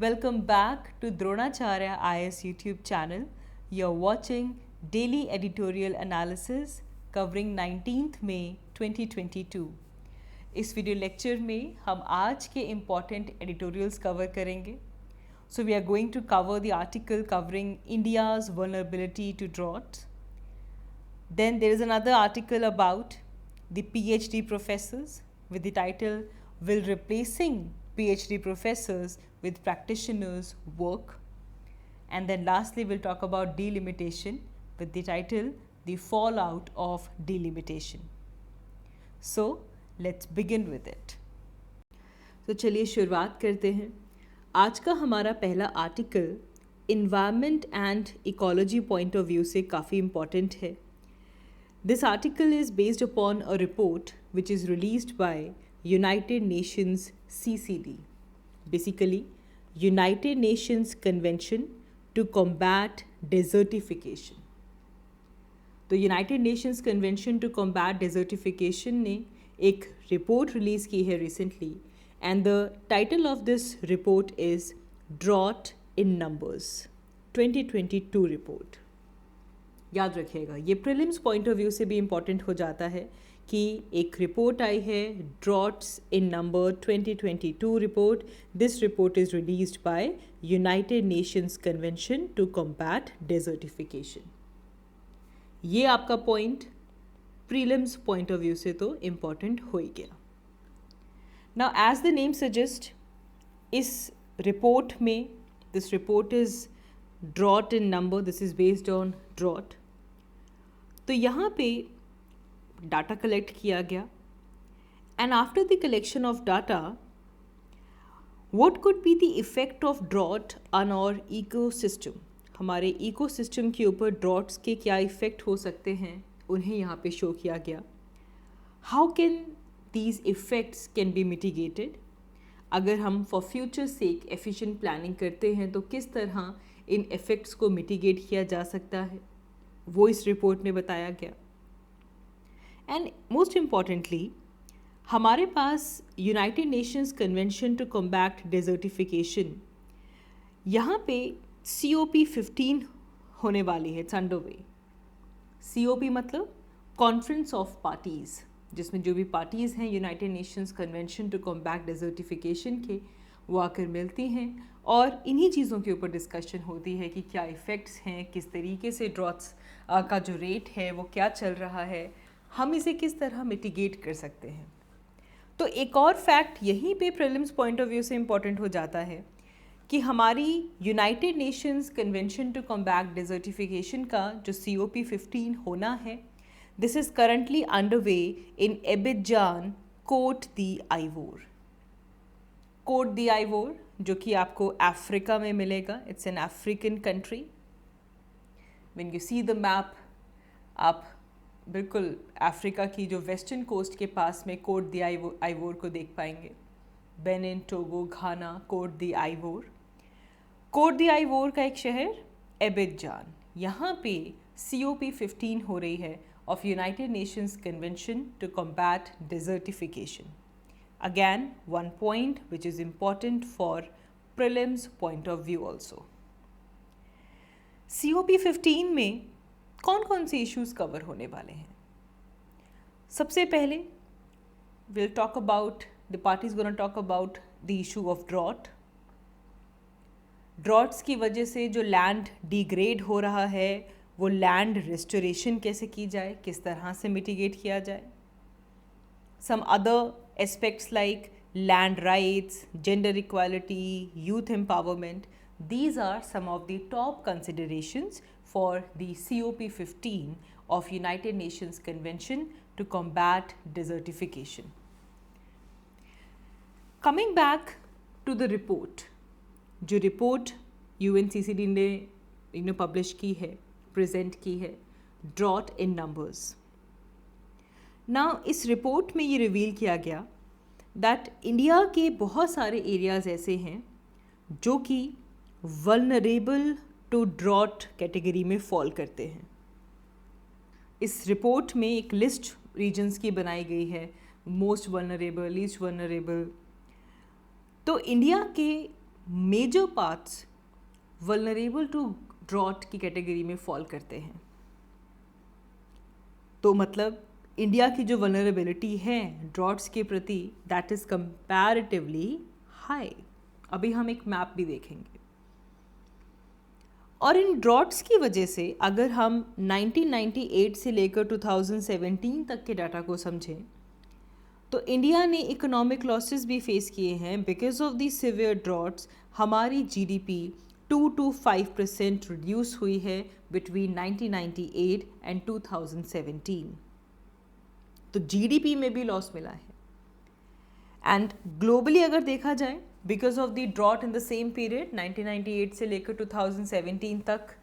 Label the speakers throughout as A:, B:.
A: Welcome back to Dronacharya IS YouTube channel. You're watching daily editorial analysis covering 19th May 2022. इस video lecture में हम आज के important editorials cover करेंगे. So we are going to cover the article covering India's vulnerability to drought. Then there is another article about the PhD professors with the title Will Replacing PhD Professors with Practitioners Work? And then lastly we'll talk about delimitation with the title The Fallout of Delimitation. So let's begin with it. तो चलिए शुरुआत करते हैं. आज का हमारा पहला article environment and ecology point of view से काफ़ी इम्पॉर्टेंट है. This article is based upon a report which is released by United Nations CCD. Basically, United Nations Convention to Combat Desertification. तो United Nations convention to combat Desertification ने एक report release की है recently and the title of this report is drought in numbers 2022 report. याद रखिएगा ये prelims point of view से भी इम्पॉर्टेंट हो जाता है कि एक रिपोर्ट आई है droughts in number 2022 report. This report is released by United Nations convention to combat Desertification. ये आपका point prelims point of view से तो इम्पॉर्टेंट हो ही गया. Now as the name suggest, इस रिपोर्ट में this report is drought in number, this is based on drought. तो यहाँ पे डाटा कलेक्ट किया गया and after the collection of data what could be the effect of drought on our ecosystem. हमारे ecosystem के ऊपर droughts के क्या इफ़ेक्ट हो सकते हैं उन्हें यहाँ पे शो किया गया. How can these effects can be mitigated. अगर हम for future sake efficient planning करते हैं तो किस तरह इन इफ़ेक्ट्स को मिटिगेट किया जा सकता है, वो इस रिपोर्ट में बताया गया. एंड मोस्ट इम्पॉर्टेंटली हमारे पास United Nations convention to combat desertification, यहाँ पे COP15 होने वाली है. It's under way. COP मतलब कॉन्फ्रेंस ऑफ पार्टीज़, जिसमें जो भी पार्टीज़ हैं United Nations convention to combat desertification के, वो आकर मिलती हैं और इन्हीं चीज़ों के ऊपर डिस्कशन होती है कि क्या इफ़ेक्ट्स हैं, किस तरीके से ड्रॉट्स का जो रेट है वो क्या चल रहा है, हम इसे किस तरह मिटिगेट कर सकते हैं. तो एक और फैक्ट यहीं पे प्रीलिम्स पॉइंट ऑफ व्यू से इम्पॉर्टेंट हो जाता है कि हमारी United Nations convention to combat desertification का जो COP15 होना है, this is currently under way in Abidjan, Cote d' Ivoire. Cote d' Ivoire जो कि आपको अफ्रीका में मिलेगा. It's an African country. When you see the map आप बिल्कुल अफ्रीका की जो वेस्टर्न कोस्ट के पास में कोट दी आइवोर को देख पाएंगे. बेनिन, टोगो, घाना, coat d' Ivoire. Cote d' आइवोर का एक शहर एबिजान, यहाँ पे COP15 हो रही है of United Nations convention to combat Desertification. Again, one point which is important for prelims point of view also. COP15 में कौन कौन से इश्यूज कवर होने वाले हैं. सबसे पहले we'll talk about, the party is going to talk about the issue of drought. Droughts की वजह से जो लैंड डिग्रेड हो रहा है वो लैंड रेस्टोरेशन कैसे की जाए, किस तरह से मिटिगेट किया जाए. Some other aspects like land rights, gender equality, youth empowerment, these are some of the top considerations for the COP15 of United Nations Convention to Combat Desertification. Coming back to the report, जो report UNCCD ने publish की है, present की है, drought in numbers. ना इस report में ये रिवील किया गया दैट इंडिया के बहुत सारे एरियाज़ ऐसे हैं जो कि वल्नरेबल टू ड्रॉट कैटेगरी में फॉल करते हैं. इस रिपोर्ट में एक लिस्ट रीजन्स की बनाई गई है, मोस्ट वल्नरेबल, लीस्ट वल्नरेबल. तो इंडिया के major parts vulnerable to drought की कैटेगरी में फॉल करते हैं। तो मतलब इंडिया की जो वल्नरेबिलिटी है ड्रॉट्स के प्रति दैट इज़ कंपैरेटिवली हाई। अभी हम एक मैप भी देखेंगे। और इन ड्रॉट्स की वजह से अगर हम 1998 से लेकर 2017 तक के डाटा को समझें तो इंडिया ने इकोनॉमिक लॉसेस भी फेस किए हैं। Because of the severe droughts हमारी जीडीपी 2 to 5% रिड्यूस हुई है बिटवीन 1998 एंड 2017। तो जीडीपी में भी लॉस मिला है। एंड ग्लोबली अगर देखा जाए because of the drought in the same period 1998 से लेकर 2017 तक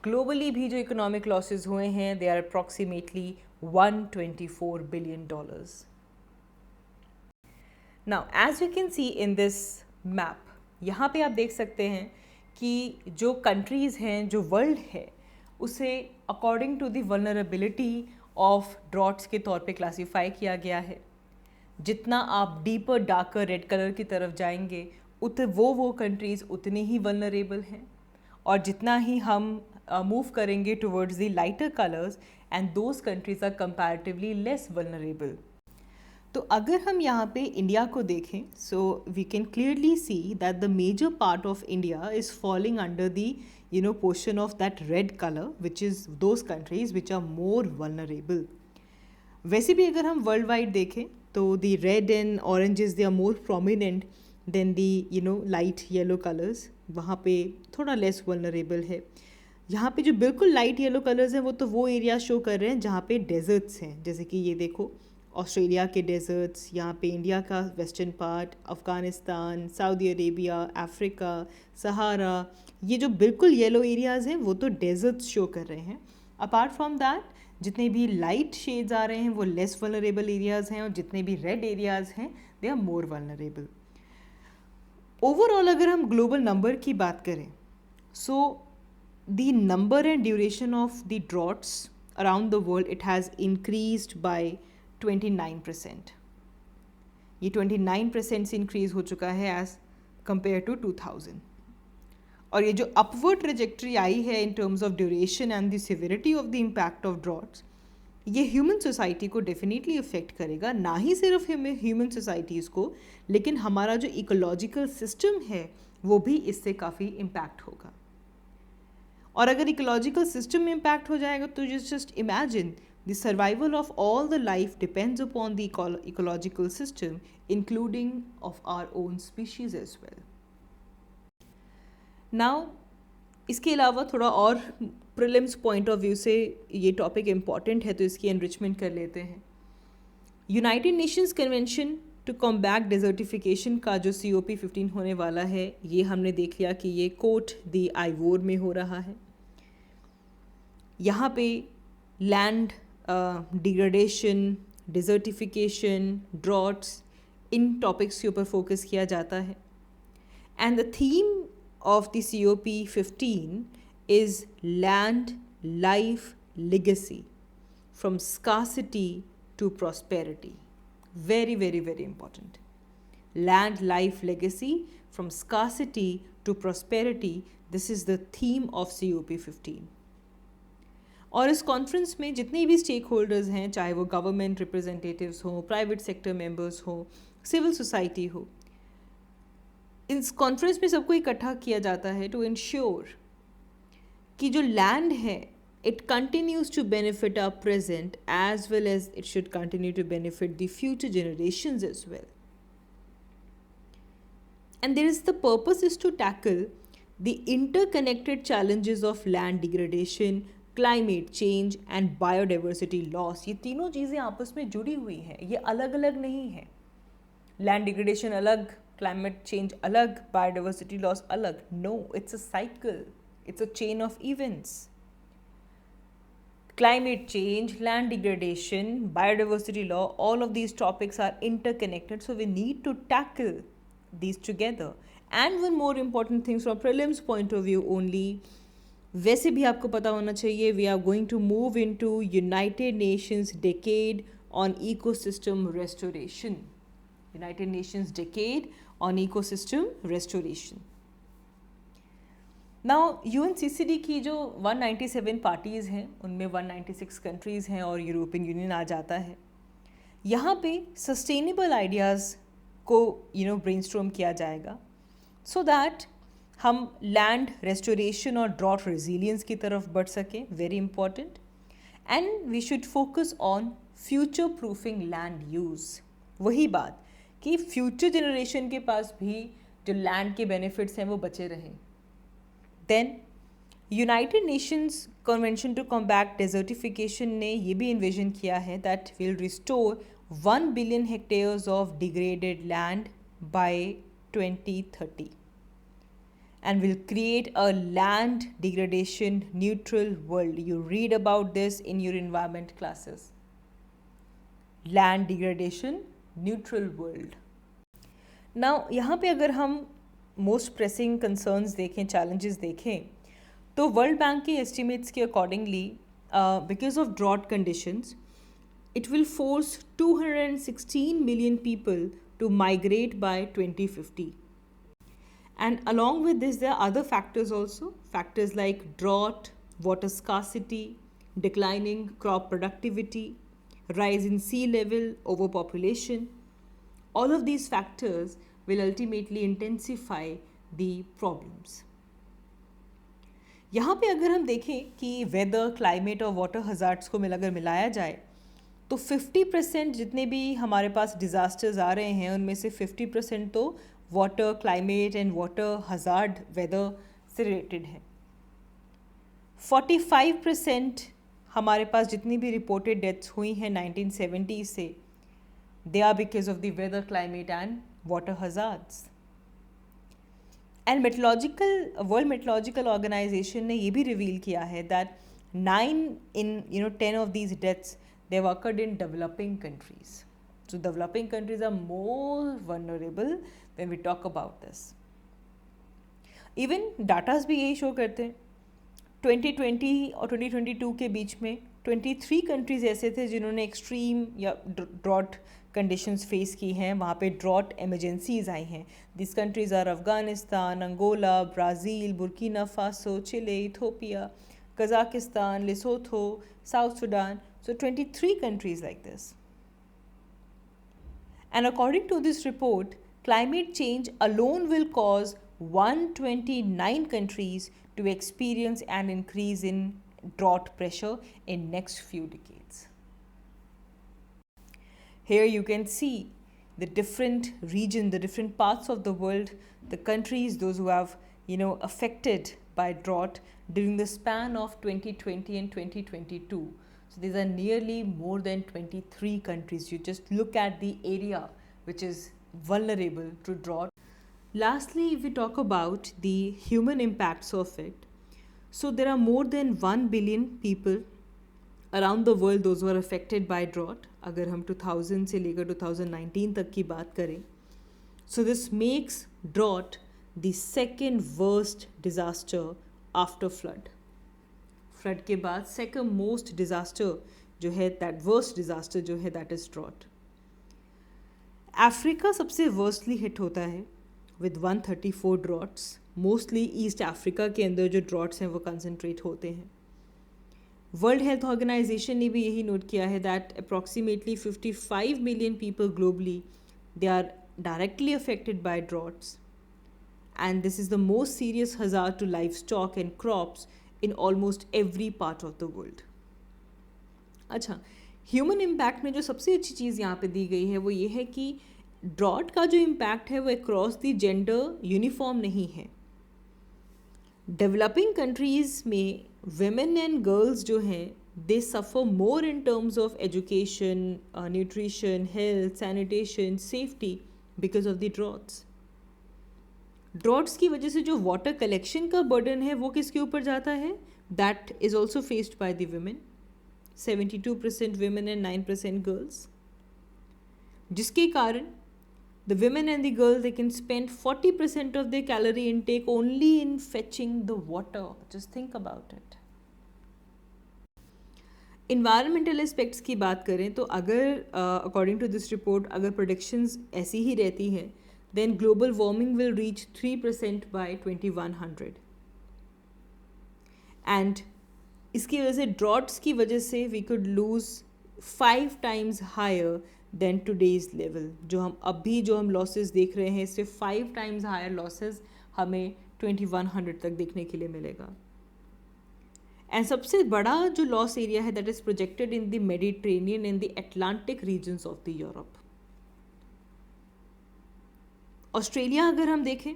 A: ग्लोबली भी जो इकोनॉमिक लॉसेस हुए हैं they are approximately $124 billion. Now as you can see in this map, यहाँ पे आप देख सकते हैं कि जो कंट्रीज़ हैं, जो वर्ल्ड है, उसे according to the vulnerability of droughts के तौर पे क्लासीफाई किया गया है। जितना आप डीपर डार्कर रेड कलर की तरफ जाएंगे वो कंट्रीज़ उतनी ही वल्नरेबल हैं, और जितना ही हम मूव करेंगे towards the lighter colours and those countries are comparatively less vulnerable. तो अगर हम यहाँ पे इंडिया को देखें so we can clearly see that the major part of India is falling under the portion of that red colour which is those countries which are more vulnerable. वैसे भी अगर हम वर्ल्ड वाइड देखें तो the red and oranges they are more prominent than the light yellow colours, वहाँ पे थोड़ा less vulnerable है। यहाँ पे जो बिल्कुल लाइट येलो कलर्स हैं वो एरिया शो कर रहे हैं जहाँ पे डेजर्ट्स हैं, जैसे कि ये देखो ऑस्ट्रेलिया के डेजर्ट्स, यहाँ पे इंडिया का western part, Afghanistan, Saudi Arabia, Africa, Sahara, ये जो बिल्कुल येलो एरियाज़ हैं वो तो डेजर्ट्स शो कर रहे हैं। अपार्ट फ्रॉम दैट जितने भी लाइट शेड्स आ रहे हैं वो लेस वल्नरेबल एरियाज़ हैं, और जितने भी रेड एरियाज़ हैं they are more vulnerable. Overall अगर हम ग्लोबल नंबर की बात करें so the number and duration of the droughts around the world it has increased by 29%। ये 29% से इंक्रीज़ हो चुका है एज़ कंपेयर टू 2000। और ये जो अपवर्ड ट्रेजेक्ट्री आई है इन terms of duration and the severity of the impact of droughts, ये ह्यूमन सोसाइटी को डेफिनेटली अफेक्ट करेगा। ना ही सिर्फ ह्यूमन सोसाइटीज़ को, लेकिन हमारा जो इकोलॉजिकल सिस्टम है वो भी इससे काफ़ी इम्पैक्ट होगा। और अगर इकोलॉजिकल सिस्टम में इम्पैक्ट हो जाएगा तो just imagine the survival of all the life depends upon the ecological system, including of our own species as well. Now, इसके अलावा थोड़ा और प्रीलिम्स पॉइंट ऑफ व्यू से ये टॉपिक इम्पॉर्टेंट है तो इसकी एनरिचमेंट कर लेते हैं। United Nations convention to combat desertification का जो COP 15 होने वाला है, ये हमने देख लिया कि ये कोट दी आइवोर में हो रहा है। यहाँ पे लैंड डिग्रेडेशन, डिजर्टिफिकेशन, ड्रॉट्स, इन टॉपिक्स के ऊपर फोकस किया जाता है। And the theme of the COP 15 is land life legacy from scarcity to prosperity. Very very very important. Land life legacy from scarcity to prosperity, this is the theme of COP 15। और इस conference में जितने भी stake holders हैं, चाहे वो government representatives हों, private sector members हों, सिविल सोसाइटी हो, इस कॉन्फ्रेंस में सबको इकट्ठा किया जाता है टू इंश्योर कि जो लैंड है it continues to benefit our present as well as it should continue to benefit the future generations as well. And there is the purpose is to tackle the interconnected challenges of land degradation, climate change and biodiversity loss. ये तीनों चीज़ें आपस में जुड़ी हुई हैं, ये अलग अलग नहीं है। लैंड डिग्रेडेशन अलग, क्लाइमेट चेंज अलग, बायोडाइवर्सिटी लॉस अलग। No, it's a cycle, it's a chain of events. Climate change, land degradation, biodiversity law, all of these topics are interconnected, so we need to tackle these together. And one more important thing from prelims point of view only, वैसे भी आपको पता होना चाहिए, we are going to move into United Nations Decade on Ecosystem Restoration. United Nations Decade on Ecosystem Restoration. Now UNCCD की जो 197 parties हैं उनमें 196 कंट्रीज़ हैं और यूरोपियन यूनियन आ जाता है। यहाँ पे सस्टेनेबल आइडियाज़ को ब्रेनस्टॉर्म किया जाएगा सो दैट हम लैंड रेस्टोरेशन और ड्रॉट रेजिलियंस की तरफ बढ़ सकें, very important. And we should focus on future proofing land use. वही बात कि फ्यूचर जनरेशन के पास भी जो लैंड के बेनिफिट्स हैं वो बचे रहें। Then United Nations convention to combat Desertification ने ये भी इन्विजन किया है that will restore 1 billion hectares of degraded land by 2030 and will create a land degradation neutral world. You read about this in your environment classes. Land degradation neutral world. Now यहाँ पे अगर हम most pressing concerns देखें, challenges देखें, तो world bank के estimates के accordingly because of drought conditions it will force 216 million people to migrate by 2050. And along with this, there are other factors also. Factors like drought, water scarcity, declining crop productivity, rise in sea level, overpopulation. All of these factors will ultimately intensify the problems. यहाँ पे अगर हम देखें कि weather, climate और water hazards को अगर मिलाया जाए तो 50% जितने भी हमारे पास डिज़ास्टर्स आ रहे हैं उनमें से 50% तो water, climate and water hazard weather से रिलेटेड है। 45% हमारे पास जितनी भी रिपोर्टेड डेथ्स हुई हैं 1970 से they are because of the weather, climate and water hazards. And World Meteorological Organization ने ये भी रिवील किया है that 9 in 10 of these deaths they have occurred in developing countries. So developing countries are more vulnerable when we talk about this. Even datas भी यही show करते हैं। 2020 और 2022 के बीच में 23 कंट्रीज़ ऐसे थे जिन्होंने एक्सट्रीम या ड्रॉट कंडीशंस फेस की हैं, वहाँ पे ड्रॉट एमरजेंसीज आई हैं। This countries are Afghanistan, Angola, Brazil, Burkina Faso, Chile, Ethiopia, Kazakhstan, Lesotho, South Sudan. So 23 countries like this. And according to this report, climate change alone will cause 129 countries to experience an increase in drought pressure in next few decades. Here you can see the different region, the different parts of the world, the countries, those who have, affected by drought during the span of 2020 and 2022. So these are nearly more than 23 countries. You just look at the area which is vulnerable to drought. Lastly, if we talk about the human impacts of it, so there are more than 1 billion people around the world those who are affected by drought. अगर हम 2000 से लेकर 2019 तक की बात करें, so this makes drought the second worst disaster after flood. Flood के बाद सेकंड मोस्ट डिज़ास्टर जो है, दैट वर्स्ट डिज़ास्टर जो है, दैट इज़ ड्रॉट। अफ्रीका सबसे वर्स्टली हिट होता है with 134 droughts. Mostly east Africa के अंदर जो ड्रॉट्स हैं वो कंसनट्रेट होते हैं। वर्ल्ड हेल्थ ऑर्गेनाइजेशन ने भी यही नोट किया है that approximately 55 million people globally they are directly affected by droughts and this is the most serious hazard to life stock and crops in almost every part of the world. अच्छा, human impact में जो सबसे अच्छी चीज़ यहाँ पे दी गई है वो ये है कि ड्रॉट का जो इम्पैक्ट है वो अक्रॉस द जेंडर यूनिफॉर्म नहीं है। डेवलपिंग कंट्रीज़ में women एंड गर्ल्स जो हैं they suffer more in terms of education, nutrition, health, sanitation, safety because of the droughts. Droughts की वजह से जो वाटर कलेक्शन का बर्डन है वो किसके ऊपर जाता है? That is also faced by the women, 72% women and 9% girls, जिसके कारण the women and the girls they can spend 40% of the calorie intake only in fetching the water. Just think about it. Environmental aspects की बात करें तो अगर according to this report अगर predictions ऐसी ही रहती हैं then global warming will reach 3% by 2100. And इसकी वजह से ड्रॉट्स की वजह से we could lose 5 times higher than today's level. जो हम लॉसेस देख रहे हैं, इससे 5 टाइम्स हायर लॉसेस हमें 2100 तक देखने के लिए मिलेगा. एंड सबसे बड़ा जो लॉस एरिया है that is projected in the Mediterranean and the Atlantic regions of the Europe. Australia अगर हम देखें,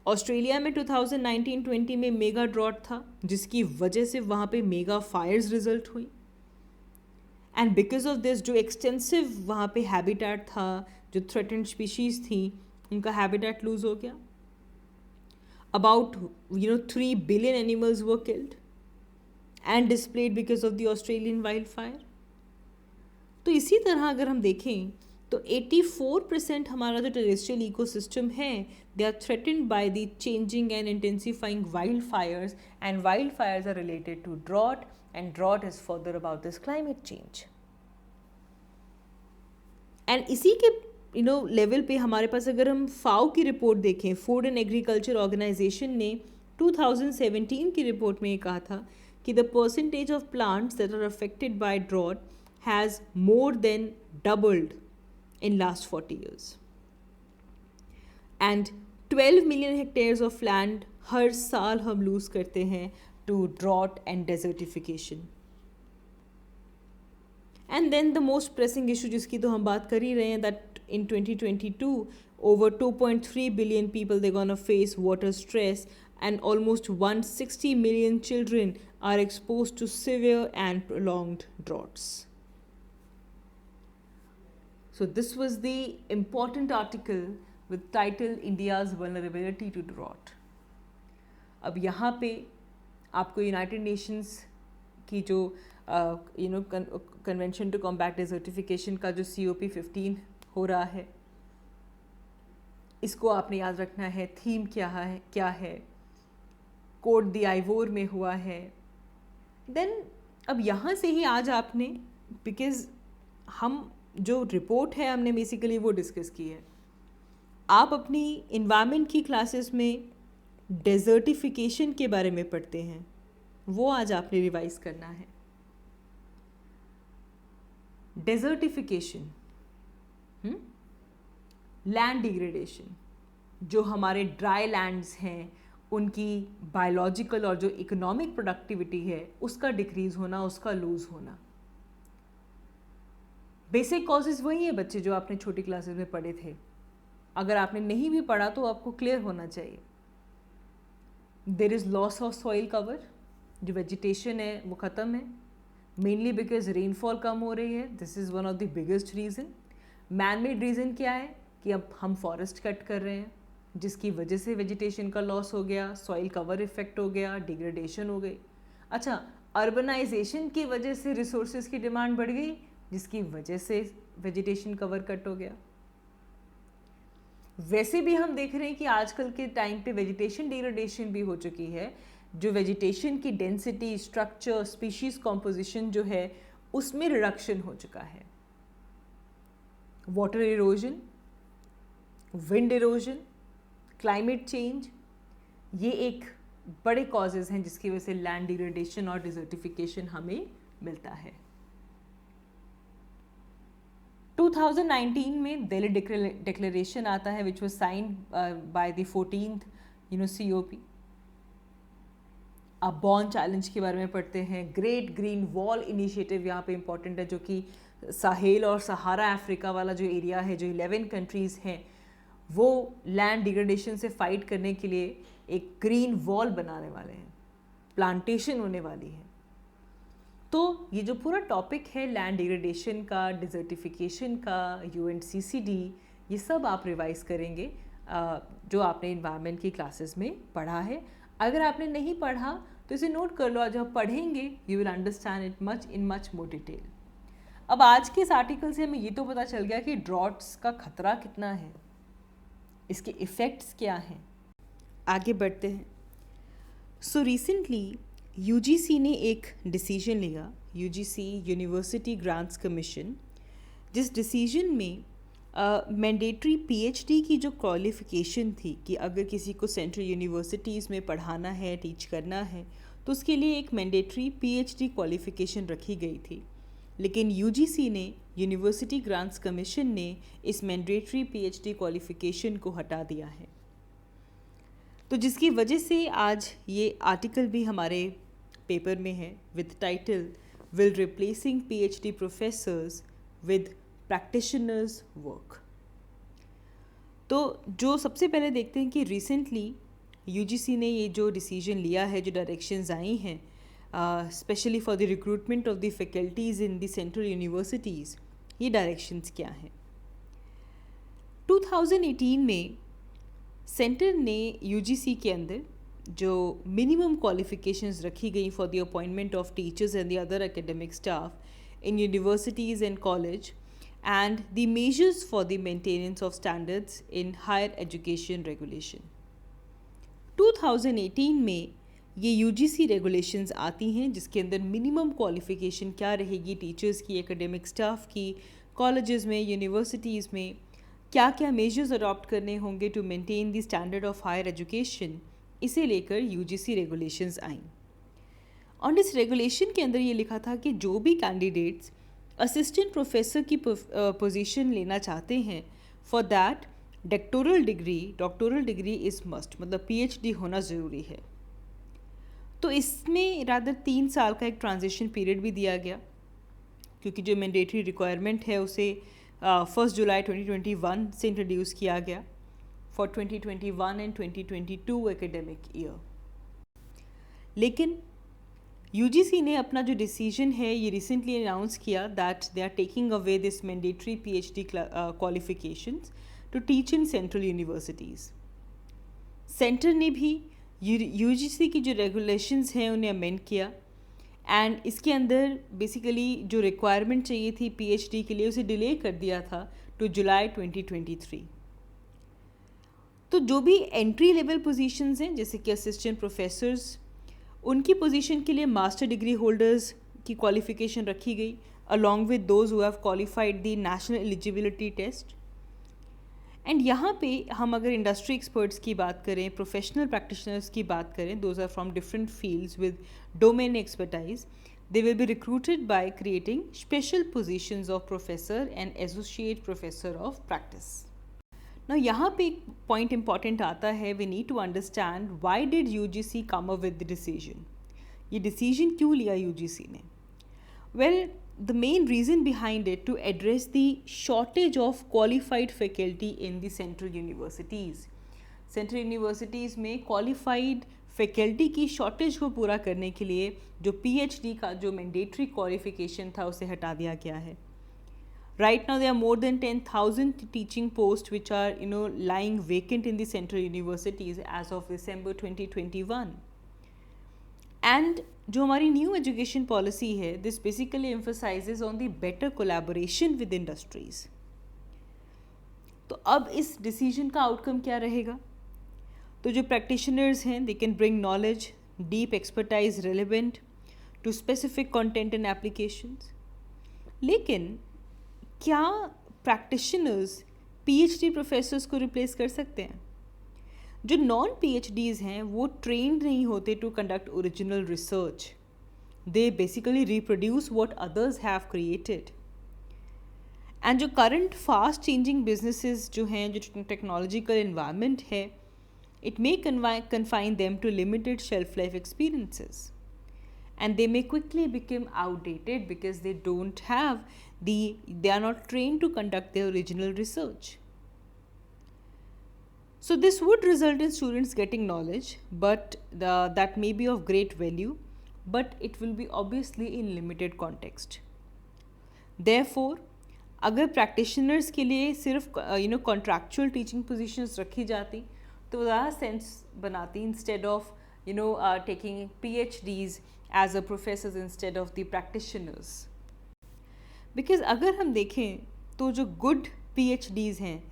A: ऑस्ट्रेलिया में 2019-20 में मेगा ड्रॉट था, जिसकी वजह से वहाँ पे मेगा फायर्स रिजल्ट हुई. एंड बिकॉज ऑफ दिस जो एक्सटेंसिव वहाँ पे हैबिटेट था, जो थ्रेटेंड स्पीशीज़ थी, उनका हैबिटेट लूज हो गया. About 3 billion animals were killed and displayed because of the Australian wild fire. तो इसी तरह अगर हम देखें तो 84% हमारा जो टेरेस्ट्रियल इकोसिस्टम है, they are threatened by the changing and intensifying wild fires, and wild fires are related to drought, and drought is further about this climate change. And इसी के लेवल पे हमारे पास अगर हम फाओ की रिपोर्ट देखें, फूड एंड एग्रीकल्चर ऑर्गेनाइजेशन ने 2017 की रिपोर्ट में ये कहा था कि the percentage of plants that are affected by drought has more than doubled in last 40 years. And 12 million hectares of land हर साल हम लूज़ करते हैं to drought and desertification. And then the most pressing issue जिसकी तो हम बात कर ही रहे हैं, that in 2022 over 2.3 billion people they're gonna face water stress, and almost 160 million children are exposed to severe and prolonged droughts. So this was the important article with title India's vulnerability to drought. अब यहाँ पे आपको United Nations की जो convention to combat desertification का जो COP15 हो रहा है, इसको आपने याद रखना है. थीम क्या है, कोड द आइवोर में हुआ है. देन अब यहाँ से ही आज आपने, बिकॉज हम जो रिपोर्ट है हमने बेसिकली वो डिस्कस की है, आप अपनी इन्वायरमेंट की क्लासेस में डेजर्टिफिकेशन के बारे में पढ़ते हैं, वो आज आपने रिवाइज करना है. डेजर्टिफिकेशन, लैंड डिग्रेडेशन, जो हमारे ड्राई लैंड्स हैं उनकी बायोलॉजिकल और जो इकोनॉमिक प्रोडक्टिविटी है उसका डिक्रीज होना, उसका लूज होना. बेसिक कॉजेज वही है बच्चे जो आपने छोटी क्लासेस में पढ़े थे. अगर आपने नहीं भी पढ़ा तो आपको क्लियर होना चाहिए. There is loss of soil cover, जो वेजिटेशन है वो ख़त्म है, मेनली बिकॉज रेनफॉल कम हो रही है. This is one of the biggest reason. Man made reason क्या है कि अब हम फॉरेस्ट कट कर रहे हैं, जिसकी वजह से वेजिटेशन का लॉस हो गया, सॉइल कवर इफेक्ट हो गया, डिग्रेडेशन हो गई. अच्छा, अर्बनाइजेशन की वजह से रिसोर्सेज की डिमांड बढ़ गई, जिसकी वजह से वेजिटेशन कवर कट हो गया. वैसे भी हम देख रहे हैं कि आजकल के टाइम पे वेजिटेशन डिग्रेडेशन भी हो चुकी है. जो वेजिटेशन की डेंसिटी, स्ट्रक्चर, स्पीशीज कॉम्पोजिशन जो है उसमें रिडक्शन हो चुका है. Water erosion, wind erosion, climate change, ये एक बड़े कॉजेज हैं जिसकी वजह से लैंड डिग्रेडेशन और डिजर्टिफिकेशन हमें मिलता है. 2019 में दिल्ली डिक्लेरेशन आता है which was signed by the 14th COP. आप बॉर्न चैलेंज के बारे में पढ़ते हैं. ग्रेट ग्रीन वॉल इनिशिएटिव यहाँ पे इम्पॉर्टेंट है, जो कि साहेल और सहारा अफ्रीका वाला जो एरिया है, जो 11 कंट्रीज़ हैं, वो लैंड डिग्रेडेशन से फाइट करने के लिए एक ग्रीन वॉल बनाने वाले हैं. प्लांटेशन होने वाली है. तो ये जो पूरा टॉपिक है लैंड डिग्रेडेशन का, डिजर्टिफिकेशन का, UNCCD, ये सब आप रिवाइज करेंगे जो आपने इन्वायरमेंट की क्लासेस में पढ़ा है. अगर आपने नहीं पढ़ा तो इसे नोट कर लो, आज जब पढ़ेंगे you will understand it in much more detail. अब आज के इस आर्टिकल से हमें ये तो पता चल गया कि ड्रॉट्स का खतरा कितना है, इसके इफ़ेक्ट्स क्या हैं. आगे बढ़ते हैं. सो रिसेंटली UGC ने एक डिसीजन लिया, UGC यूनिवर्सिटी ग्रांट्स कमीशन, जिस डिसीजन में मैंडेटरी PhD की जो क्वालिफ़िकेशन थी कि अगर किसी को सेंट्रल यूनिवर्सिटीज़ में पढ़ाना है, टीच करना है, तो उसके लिए एक मैंडेटरी पीएचडी क्वालिफिकेशन रखी गई थी, लेकिन यूजीसी ने, यूनिवर्सिटी ग्रांट्स कमीशन ने इस मैंडेटरी पीएचडी क्वालिफिकेशन को हटा दिया है। तो जिसकी वजह से आज ये आर्टिकल भी हमारे पेपर में है with title will replacing PhD professors with practitioners work. तो जो सबसे पहले देखते हैं कि रिसेंटली यूजीसी ने ये जो डिसीजन लिया है, जो डायरेक्शंस आई हैं specially for the recruitment of the faculties in the central universities, ये डायरेक्शंस क्या हैं। 2018 में सेंटर ने यूजीसी के अंदर जो मिनिमम क्वालिफिकेशंस रखी गई for the appointment of teachers and the other academic staff in universities and college and the measures for the maintenance of standards in higher education regulation. 2018 में ये UGC regulations आती हैं जिसके अंदर मिनिमम क्वालिफिकेशन क्या रहेगी टीचर्स की, academic staff की, कॉलेजेस में, यूनिवर्सिटीज़ में क्या क्या मेजर्स अडॉप्ट करने होंगे to maintain the standard of higher education, इसे लेकर UGC regulations आई। और इस रेगुलेशन के अंदर ये लिखा था कि जो भी कैंडिडेट्स असिस्टेंट प्रोफेसर की पोजीशन लेना चाहते हैं, for that doctoral degree is must, मतलब पीएचडी होना ज़रूरी है। तो इसमें रादर 3 साल का एक ट्रांजिशन पीरियड भी दिया गया, क्योंकि जो मैंडेटरी रिक्वायरमेंट है उसे 1 जुलाई 2021 से इंट्रोड्यूस किया गया फॉर 2021 एंड 2022 एकेडमिक ईयर। लेकिन यूजीसी ने अपना जो डिसीजन है ये रिसेंटली अनाउंस किया that they are taking away this mandatory PhD qualifications to teach in central universities. Centre ने भी यूजीसी की जो रेगुलेशंस हैं उन्हें अमेंड किया एंड इसके अंदर बेसिकली जो रिक्वायरमेंट चाहिए थी पीएचडी के लिए उसे डिले कर दिया था टू जुलाई 2023। तो जो भी एंट्री लेवल पोजीशंस हैं जैसे कि असिस्टेंट प्रोफेसर्स, उनकी पोजीशन के लिए मास्टर डिग्री होल्डर्स की क्वालिफिकेशन रखी गई along with those who have qualified the national eligibility test. And यहाँ पे हम अगर इंडस्ट्री एक्सपर्ट्स की बात करें, प्रोफेशनल प्रैक्टिशनर्स की बात करें, those are from different fields with domain expertise, they will be recruited by creating special positions of professor and associate professor of practice. Now यहाँ पे एक पॉइंट इम्पॉर्टेंट आता है, we need to understand why did UGC come up with the decision. ये decision क्यों लिया UGC ने? Well, the main reason behind it to address the shortage of qualified faculty in the central universities. Central universities में qualified faculty की shortage को पूरा करने के लिए जो पीएचडी का जो मैंडेटरी क्वालिफिकेशन था उसे हटा दिया गया है। Right now there are more than 10,000 teaching posts which are lying vacant in the central universities as of December 2021. And जो हमारी न्यू एजुकेशन पॉलिसी है, this basically emphasizes on the better collaboration with industries. तो अब इस decision का outcome क्या रहेगा? तो जो प्रैक्टिशनर्स हैं they can bring knowledge, deep expertise relevant to specific content and applications. लेकिन क्या प्रैक्टिशनर्स पीएचडी प्रोफेसर्स को रिप्लेस कर सकते हैं? जो नॉन पीएचडीज़ हैं वो ट्रेंड नहीं होते to conduct original research, they basically reproduce what others have created. And जो करंट फास्ट चेंजिंग बिजनेसेस जो हैं, जो टेक्नोलॉजिकल इन्वायरमेंट है, it may confine them to limited shelf life experiences and they may quickly become outdated because they are not trained to conduct their original research. So this would result in students getting knowledge, but that may be of great value, but it will be obviously in limited context. Therefore, अगर practitioners के लिए सिर्फ contractual teaching positions रखी जाती तो ज़्यादा sense बनाती instead of taking PhDs as a professors instead of the practitioners. Because अगर हम देखें तो जो good PhDs हैं,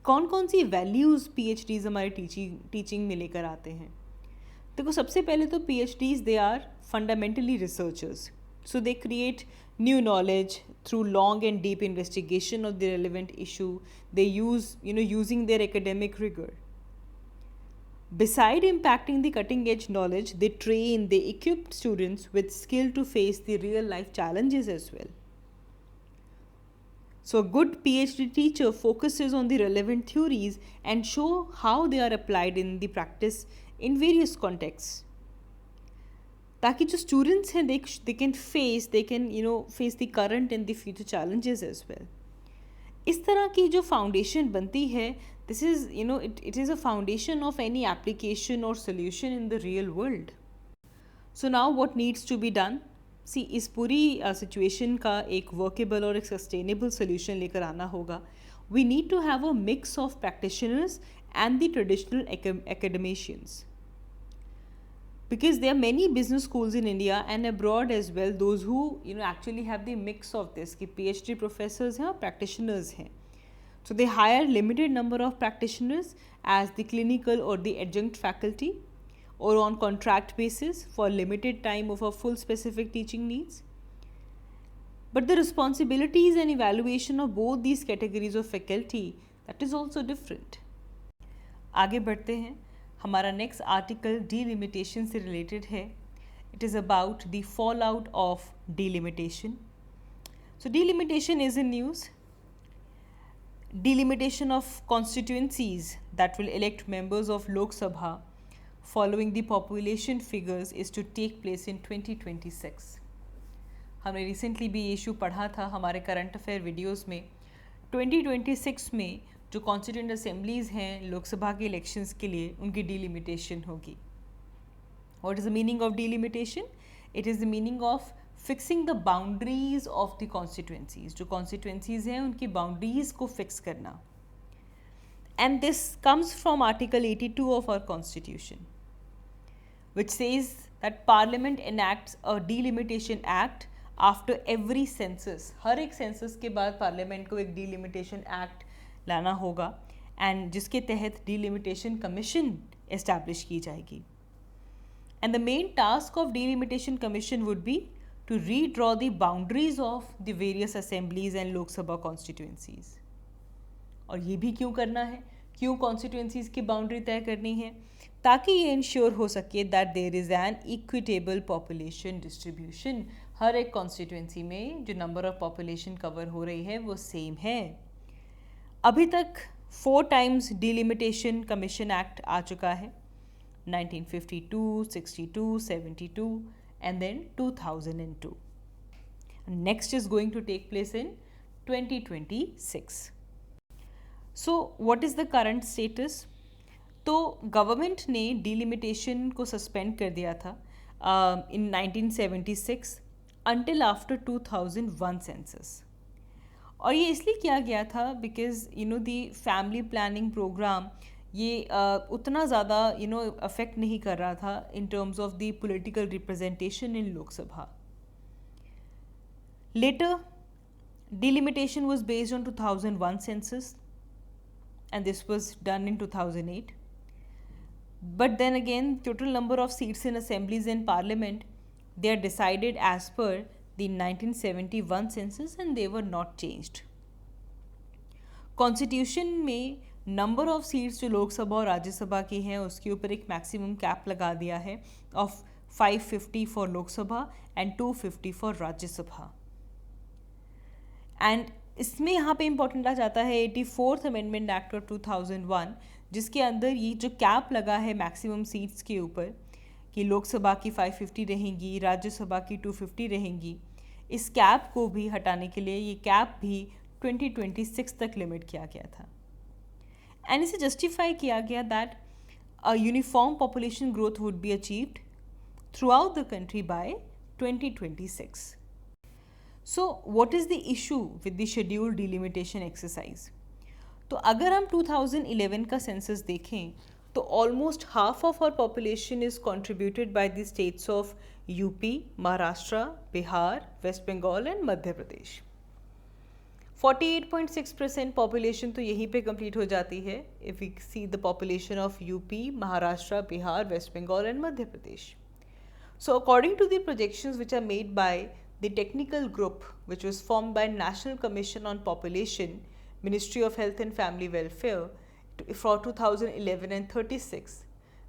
A: कौन कौन सी वैल्यूज़ PhDs हमारे टीचिंग में लेकर आते हैं? देखो, सबसे पहले तो PhDs they are fundamentally researchers, so they create new knowledge through long and deep investigation of the relevant issue. They use using their academic rigor. Beside impacting the cutting edge knowledge, they equip students with skill to face the real life challenges as well. So a good PhD teacher focuses on the relevant theories and show how they are applied in the practice in various contexts. ताकि जो students हैं they can face the current and the future challenges as well. इस तरह की जो foundation बनती है, this is it is a foundation of any application or solution in the real world. So now what needs to be done? See, इस पूरी situation का एक वर्केबल और एक सस्टेनेबल सोल्यूशन लेकर आना होगा. We need to have a mix of practitioners and the traditional academicians. Because there are many business schools in India and abroad as well, those who actually have the mix of this, कि PhD professors हैं और practitioners हैं. So they hire limited number of practitioners as the clinical or the adjunct faculty, or on contract basis for limited time of a full specific teaching needs. But the responsibilities and evaluation of both these categories of faculty, that is also different. आगे बढ़ते हैं. हमारा next article delimitation से related है. It is about the fallout of delimitation. So delimitation is in news. Delimitation of constituencies that will elect members of Lok Sabha following the population figures is to take place in 2026. हमने recently भी ये issue पढ़ा था हमारे current affair videos में. 2026 में जो constituent assemblies हैं लोकसभा के इलेक्शंस के लिए, उनकी डीलिमिटेशन होगी. What is the meaning of delimitation? It is the meaning of fixing the boundaries of the constituencies. जो कॉन्स्टिट्यूएंसीज हैं उनकी बाउंड्रीज को फिक्स करना. And this comes from Article 82 of our Constitution, which says that Parliament enacts a delimitation act after every census. हर एक census के बाद Parliament को एक delimitation act लाना होगा and जिसके तहत delimitation commission establish की जाएगी. And the main task of delimitation commission would be to redraw the boundaries of the various assemblies and Lok Sabha constituencies. और ये भी क्यों करना है? क्यों कॉन्स्टिट्यूएंसीज की बाउंड्री तय करनी है? ताकि ये इंश्योर हो सके that there is an equitable population distribution. हर एक कॉन्स्टिट्यूएंसी में जो नंबर ऑफ पॉपुलेशन कवर हो रही है वो सेम है. अभी तक 4 times डिलिमिटेशन कमीशन एक्ट आ चुका है. 1952, 62, 72 and then 2002. Next is going to take place in 2026. So what is the current status? तो गवर्नमेंट ने डिलिमिटेशन को सस्पेंड कर दिया था इन 1976 until after 2001 सेंसस. और ये इसलिए किया गया था because the family planning programme ये उतना ज़्यादा अफेक्ट नहीं कर रहा था in terms of the political representation in Lok Sabha. Later delimitation was based on 2001 census and this was done in 2008. But then again, total number of seats in assemblies and parliament, they are decided as per the 1971 census and they were not changed. Constitution में number of seats जो लोकसभा और राज्यसभा की हैं उसके ऊपर एक maximum cap लगा दिया है of 550 for Lok Sabha and 250 for Rajya Sabha. And इसमें यहाँ पे इम्पोर्टेंट आ जाता है 84th अमेंडमेंट एक्ट ऑफ 2001, जिसके अंदर ये जो कैप लगा है मैक्सिमम सीट्स के ऊपर कि लोकसभा की 550 रहेंगी, राज्यसभा की 250 रहेंगी. इस कैप को भी हटाने के लिए ये कैप भी 2026 तक लिमिट किया गया था. एंड इसे जस्टिफाई किया गया that a uniform population growth would be achieved through out the country bye 2026. So what is the issue with the scheduled delimitation exercise? तो अगर हम 2011 का सेंसस देखें तो almost half of our population is contributed by the states of UP, Maharashtra, Bihar, West Bengal and Madhya Pradesh. 48.6% population तो यहीं पे complete हो जाती है if we see the population of UP, Maharashtra, Bihar, West Bengal and Madhya Pradesh. So according to the projections which are made by the technical group which was formed by National Commission on Population, Ministry of Health and Family Welfare for 2011 and 36,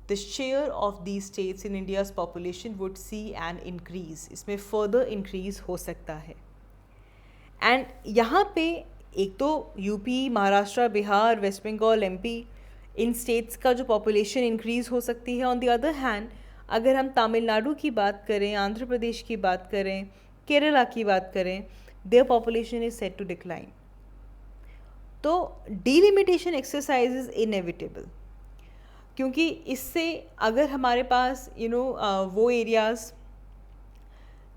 A: the share of these states in India's population would see an increase. इसमें further increase हो सकता है. And यहाँ पे एक तो UP, Maharashtra, Bihar, West Bengal, MP, इन states का जो पॉपुलेशन इंक्रीज़ हो सकती है. ऑन द अदर हैंड अगर हम तमिलनाडु की बात करें, आंध्र प्रदेश की बात करें, केरला की बात करें, their population is set to decline. तो डीलिमिटेशन एक्सरसाइज इज इनएविटेबल, क्योंकि इससे अगर हमारे पास वो एरियाज़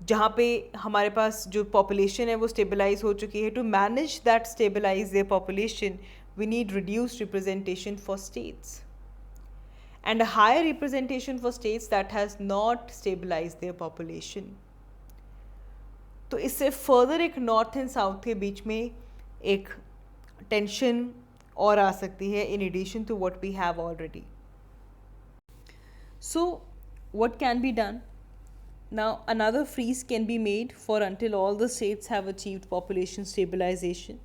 A: जहाँ पे हमारे पास जो पॉपुलेशन है वो स्टेबलाइज हो चुकी है, to manage that stabilise their population we need reduced representation for states and a higher representation for states that has not stabilized their population. तो इससे फर्दर एक नॉर्थ एंड साउथ के बीच में एक टेंशन और आ सकती है in addition to what we have already. So what can be done? Now another freeze can be made for until all the states have achieved population stabilization.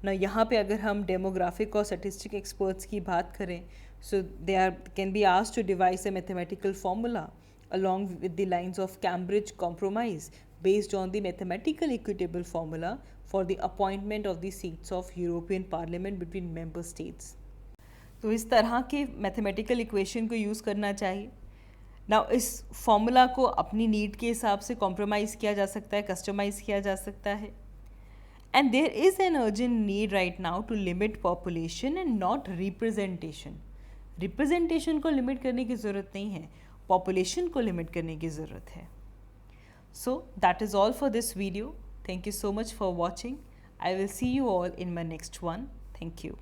A: Now यहाँ पे अगर हम demographic और statistic experts की बात करें, so they can be asked to devise a mathematical formula along with the lines of Cambridge Compromise based on the mathematical equitable formula for the appointment of the seats of European Parliament between member states. तो इस तरह के mathematical equation को use करना चाहिए. Now इस formula को अपनी need के हिसाब से compromise किया जा सकता है, customize किया जा सकता है. And there is an urgent need right now to limit population and not representation. Representation को लिमिट करने की ज़रूरत नहीं है, पॉपुलेशन को लिमिट करने की ज़रूरत है. So that is all for this video. Thank you so much for watching. I will see you all in my next one. Thank you.